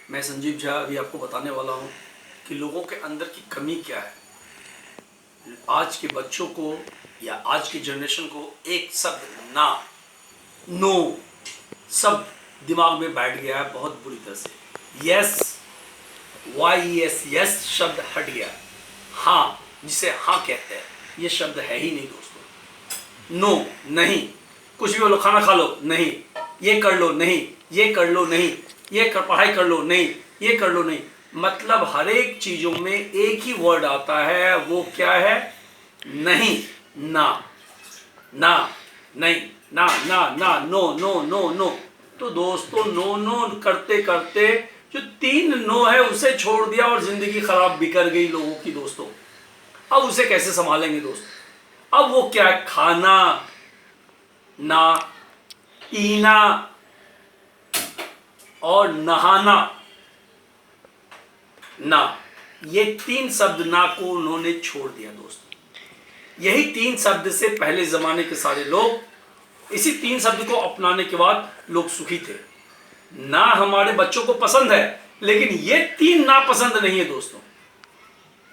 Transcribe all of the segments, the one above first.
मैं संजीव झा अभी आपको बताने वाला हूँ कि लोगों के अंदर की कमी क्या है। आज के बच्चों को या आज की जनरेशन को एक शब्द ना, नो शब्द दिमाग में बैठ गया है बहुत बुरी तरह से। यस, वाई एस, यस शब्द हट गया। हाँ, जिसे हाँ कहते हैं, ये शब्द है ही नहीं दोस्तों। नो, नहीं, कुछ भी बोलो, खाना खा लो, नहीं, ये कर लो, नहीं, ये कर लो, नहीं, पढ़ाई कर लो, नहीं, ये कर लो, नहीं। मतलब हर एक चीजों में एक ही वर्ड आता है, वो क्या है? नहीं, ना, ना, नहीं, ना, ना, ना, नो, नो, नो, नो। तो दोस्तों नो नो करते करते जो 3 नो है उसे छोड़ दिया और जिंदगी खराब बिकर गई लोगों की दोस्तों। अब उसे कैसे संभालेंगे दोस्तों? अब वो क्या है? खाना ना, पीना और नहाना ना, ये 3 शब्द ना को उन्होंने छोड़ दिया दोस्तों। यही 3 शब्द से पहले जमाने के सारे लोग, इसी 3 शब्द को अपनाने के बाद लोग सुखी थे। ना हमारे बच्चों को पसंद है, लेकिन ये 3 ना पसंद नहीं है दोस्तों।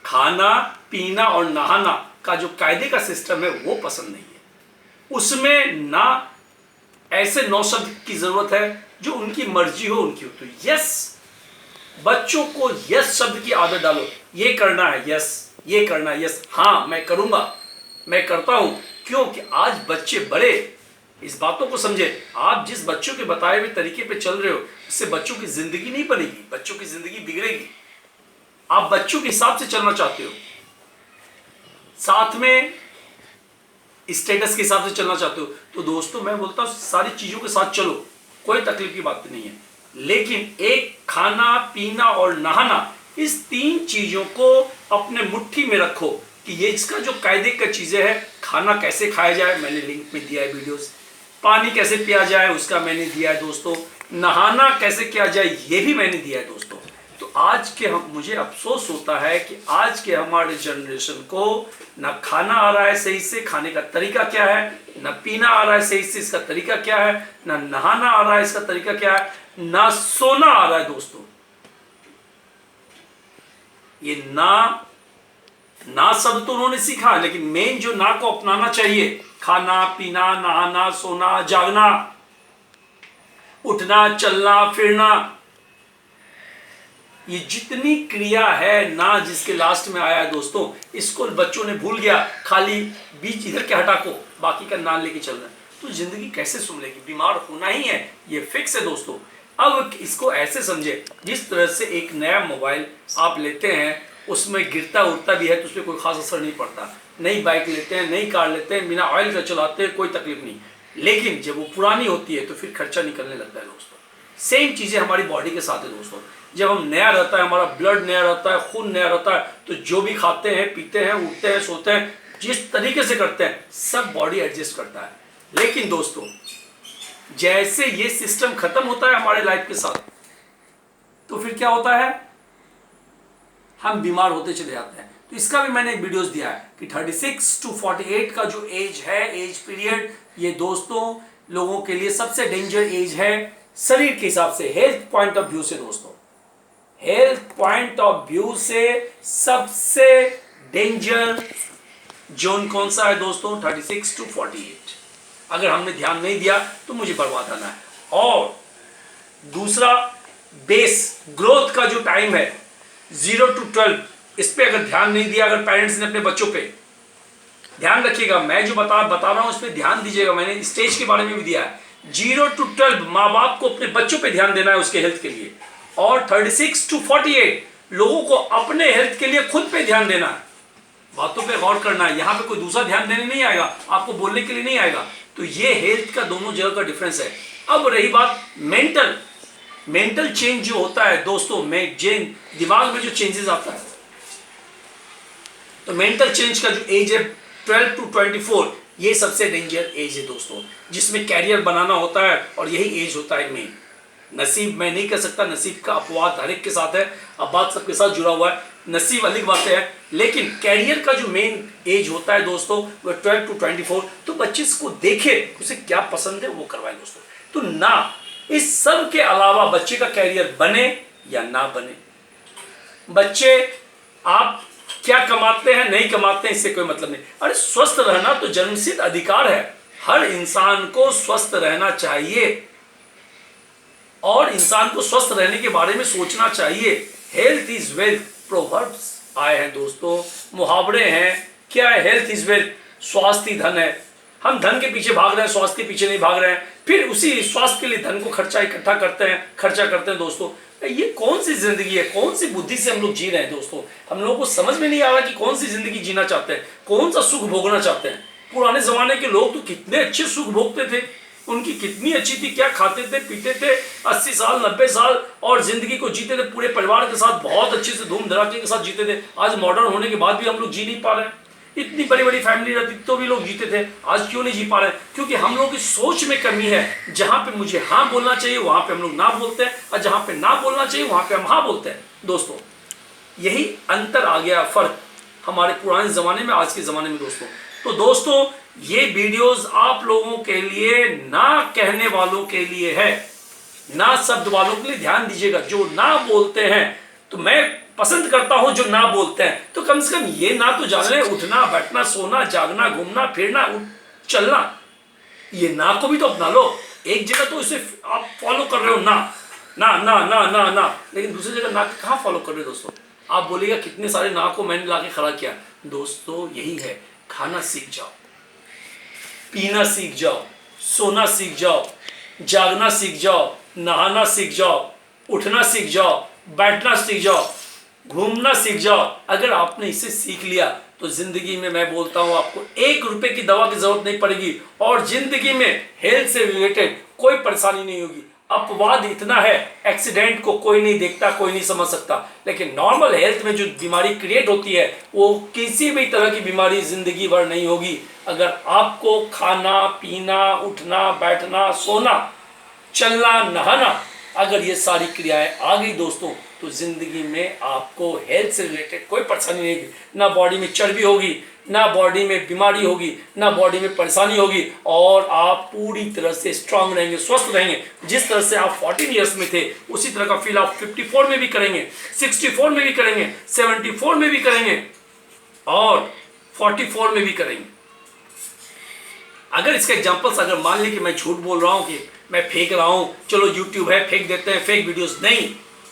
खाना, पीना और नहाना का जो कायदे का सिस्टम है वो पसंद नहीं है। उसमें ना ऐसे 9 शब्द की जरूरत है जो उनकी मर्जी हो, उनकी हो। तो यस, बच्चों को यस शब्द की आदत डालो। ये करना है, यस, ये करना है, यस, हाँ मैं करूंगा, मैं करता हूं। क्योंकि आज बच्चे बड़े इस बातों को समझे। आप जिस बच्चों के बताए हुए तरीके पे चल रहे हो, इससे बच्चों की जिंदगी नहीं बनेगी, बच्चों की जिंदगी बिगड़ेगी। आप बच्चों के हिसाब से चलना चाहते हो, साथ में स्टेटस के हिसाब से चलना चाहते हो, तो दोस्तों मैं बोलता हूं सारी चीजों के साथ चलो, कोई तकलीफ की बात नहीं है। लेकिन एक खाना, पीना और नहाना, इस 3 चीजों को अपने मुट्ठी में रखो कि ये इसका जो कायदे का चीजें है। खाना कैसे खाया जाए, मैंने लिंक में दिया है वीडियोस। पानी कैसे पिया जाए, उसका मैंने दिया है दोस्तों। नहाना कैसे किया जाए, ये भी मैंने दिया है दोस्तों। तो आज के मुझे अफसोस होता है कि आज के हमारे जनरेशन को ना खाना आ रहा है सही से, खाने का तरीका क्या है, ना पीना आ रहा है सही से, इसका तरीका क्या है, ना नहाना आ रहा है, इसका तरीका क्या है, ना सोना आ रहा है दोस्तों। ये ना शब्द तो उन्होंने सीखा, लेकिन मेन जो ना को अपनाना चाहिए, खाना, पीना, नहाना, सोना, जागना, उठना, चलना, फिरना, ये जितनी क्रिया है ना जिसके लास्ट में आया है दोस्तों, इसको बच्चों ने भूल गया। खाली बीच इधर के हटा को बाकी का नाम लेके चल रहा है, तो जिंदगी कैसे संभलेगी? बीमार होना ही है, ये फिक्स है दोस्तों। अब इसको ऐसे समझे, जिस तरह से एक नया मोबाइल आप लेते हैं, उसमें गिरता उड़ता भी है तो उसमें कोई खास असर नहीं पड़ता। नई बाइक लेते हैं, नई कार लेते हैं, बिना ऑयल का चलाते हैं, कोई तकलीफ नहीं। लेकिन जब वो पुरानी होती है तो फिर खर्चा निकलने लगता है दोस्तों। सेम चीजें हमारी बॉडी के साथ है दोस्तों। जब हम नया रहता है, हमारा ब्लड नया रहता है, खून नया रहता है, तो जो भी खाते हैं, पीते हैं, उठते हैं, सोते हैं, जिस तरीके से करते हैं, सब बॉडी एडजस्ट करता है। लेकिन दोस्तों जैसे ये सिस्टम खत्म होता है हमारे लाइफ के साथ, तो फिर क्या होता है? हम बीमार होते चले जाते हैं। तो इसका भी मैंने वीडियोस दिया है कि 36 to 48 का जो एज है, एज पीरियड, ये दोस्तों लोगों के लिए सबसे डेंजर एज है शरीर के हिसाब से, हेल्थ पॉइंट ऑफ व्यू से दोस्तों। हेल्थ पॉइंट ऑफ व्यू से सबसे डेंजर जोन कौन सा है दोस्तों? 36 to 48। अगर हमने ध्यान नहीं दिया तो मुझे बर्बाद आना है। और दूसरा, बेस ग्रोथ का जो टाइम है 0 to 12, इस पे अगर ध्यान नहीं दिया, अगर पेरेंट्स ने अपने बच्चों पे ध्यान रखिएगा, मैं जो बता रहा हूं उस पर ध्यान दीजिएगा। मैंने स्टेज के बारे में भी दिया है। 0 to 12 माँ बाप को अपने बच्चों पे ध्यान देना है उसके हेल्थ के लिए, और 36 to 48 लोगों को अपने हेल्थ के लिए खुद पे ध्यान देना है। बातों पे गौर करना है, यहां पे कोई दूसरा ध्यान देने नहीं आएगा, आपको बोलने के लिए नहीं आएगा। तो ये हेल्थ का दोनों जगह का डिफरेंस है। अब रही बात मेंटल चेंज जो होता है दोस्तों, दिमाग में जो चेंजेस आता है, तो मेंटल चेंज का जो एज है 12 to 24, ये सबसे डेंजर एज है दोस्तों, जिसमें कैरियर बनाना होता है, और यही एज होता है मेन। नसीब मैं नहीं कह सकता, नसीब का अपवाद हर एक के साथ है, अब बात सबके साथ जुड़ा हुआ है, नसीब अलग बातें है। लेकिन कैरियर का जो मेन एज होता है दोस्तों वो 12 to 24। तो बच्चे इसको देखे, उसे क्या पसंद है वो करवाए दोस्तों। तो ना, इस सब के अलावा बच्चे का कैरियर बने, या ना बने। बच्चे आप क्या कमाते हैं नहीं कमाते हैं इससे कोई मतलब नहीं। अरे स्वस्थ रहना तो जन्मसिद्ध अधिकार है, हर इंसान को स्वस्थ रहना चाहिए और इंसान को स्वस्थ रहने के बारे में सोचना चाहिए। हेल्थ इज वेल्थ प्रोवर्ब्स आए हैं दोस्तों, मुहावरे हैं। क्या है? हेल्थ इज वेल्थ, स्वास्थ्य धन है। हम धन के पीछे भाग रहे हैं, स्वास्थ्य के पीछे नहीं भाग रहे हैं, फिर उसी स्वास्थ्य के लिए धन को इकट्ठा करते हैं, खर्चा करते हैं। दोस्तों ये कौन सी जिंदगी है, कौन सी बुद्धि से हम लोग जी रहे हैं? दोस्तों हम लोगों को समझ में नहीं आ रहा कि कौन सी जिंदगी जीना चाहते हैं, कौन सा सुख भोगना चाहते हैं। पुराने जमाने के लोग तो कितने अच्छे सुख भोगते थे, उनकी कितनी अच्छी थी, क्या खाते थे पीते थे, 80 साल 90 साल और जिंदगी को जीते थे पूरे परिवार के साथ, बहुत अच्छे से धूम धड़ाके के साथ जीते थे। आज मॉडर्न होने के बाद भी हम लोग जी नहीं पा रहे हैं। इतनी बड़ी बड़ी फैमिली रहती तो भी लोग जीते थे, आज क्यों नहीं जी पा रहे? क्योंकि हम लोगों की सोच में कमी है। जहां पे मुझे हाँ बोलना चाहिए वहां पे हम लोग ना बोलते हैं, और जहां पे ना बोलना चाहिए वहां पे हम हाँ बोलते हैं। दोस्तों यही अंतर आ गया, फर्क हमारे पुराने जमाने में आज के जमाने में। दोस्तों तो दोस्तों ये वीडियोस आप लोगों के लिए, ना कहने वालों के लिए है, ना शब्द वालों के लिए। ध्यान दीजिएगा, जो ना बोलते हैं, तो मैं पसंद करता हूं जो ना बोलते हैं, तो कम से कम ये ना तो जान लें, उठना बैठना सोना जागना घूमना फिरना चलना, ये ना को भी तो अपना लो। एक जगह तो इसे आप फॉलो कर रहे हो ना ना ना ना ना ना, लेकिन दूसरी जगह ना कहाँ फॉलो कर रहे हो? दोस्तों आप बोलिएगा कितने सारे ना को मैंने लाके खड़ा किया। दोस्तों यही है, खाना सीख जाओ, पीना सीख जाओ, सोना सीख जाओ, जागना सीख जाओ, नहाना सीख जाओ, उठना सीख जाओ, बैठना सीख जाओ, घूमना सीख जाओ। अगर आपने इसे सीख लिया तो जिंदगी में मैं बोलता हूं आपको 1 रुपए की दवा की जरूरत नहीं पड़ेगी, और जिंदगी में हेल्थ से रिलेटेड कोई परेशानी नहीं होगी। अपवाद इतना है, एक्सीडेंट को कोई नहीं देखता, कोई नहीं समझ सकता, लेकिन नॉर्मल हेल्थ में जो बीमारी क्रिएट होती है वो किसी भी तरह की बीमारी जिंदगी भर नहीं होगी। अगर आपको खाना पीना उठना बैठना सोना चलना नहाना, अगर ये सारी क्रियाएं आ गई दोस्तों, तो जिंदगी में आपको हेल्थ से रिलेटेड कोई परेशानी नहीं होगी। ना बॉडी में चर्बी होगी, ना बॉडी में बीमारी होगी, ना बॉडी में परेशानी होगी, और आप पूरी तरह से स्ट्रांग रहेंगे, स्वस्थ रहेंगे। जिस तरह से आप 14 ईयर्स में थे उसी तरह का फील आप 54 में भी करेंगे, 64 में भी करेंगे, 74 में भी करेंगे और 44 में भी करेंगे। अगर इसके एग्जांपल्स, अगर मान ली कि मैं झूठ बोल रहा हूं कि मैं फेंक रहा हूं, चलो यूट्यूब है फेंक देते हैं फेक वीडियोस, नहीं।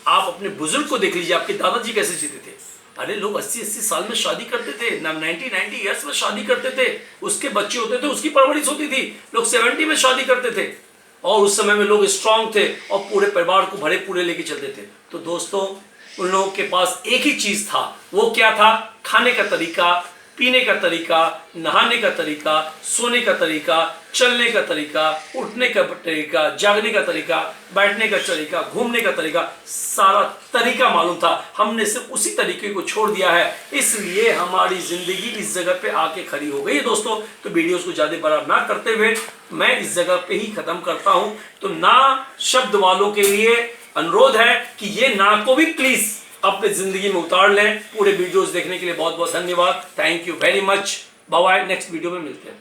आप अपने बुजुर्ग को देख लीजिए, आपके दादाजी कैसे जीते थे। अरे लोग 80-80 साल में शादी करते थे, 90 ईयर्स में शादी करते थे, उसके बच्चे होते थे, उसकी परवरिश होती थी। लोग 70 में शादी करते थे, और उस समय में लोग स्ट्रांग थे और पूरे परिवार को भरे पूरे लेके चलते थे। तो दोस्तों उन लोगों के पास एक ही चीज था, वो क्या था? खाने का तरीका, पीने का तरीका, नहाने का तरीका, सोने का तरीका, चलने का तरीका, उठने का तरीका, जागने का तरीका, बैठने का तरीका, घूमने का तरीका, सारा तरीका मालूम था। हमने सिर्फ उसी तरीके को छोड़ दिया है, इसलिए हमारी जिंदगी इस जगह पे आके खड़ी हो गई है। दोस्तों तो वीडियोस को ज्यादा बड़ा ना करते हुए मैं इस जगह पे ही खत्म करता हूं। तो ना शब्द वालों के लिए अनुरोध है कि ये ना को भी प्लीज अपने जिंदगी में उतार लें। पूरे वीडियोस देखने के लिए बहुत बहुत धन्यवाद। Thank you very much. Bye bye, next video में मिलते हैं।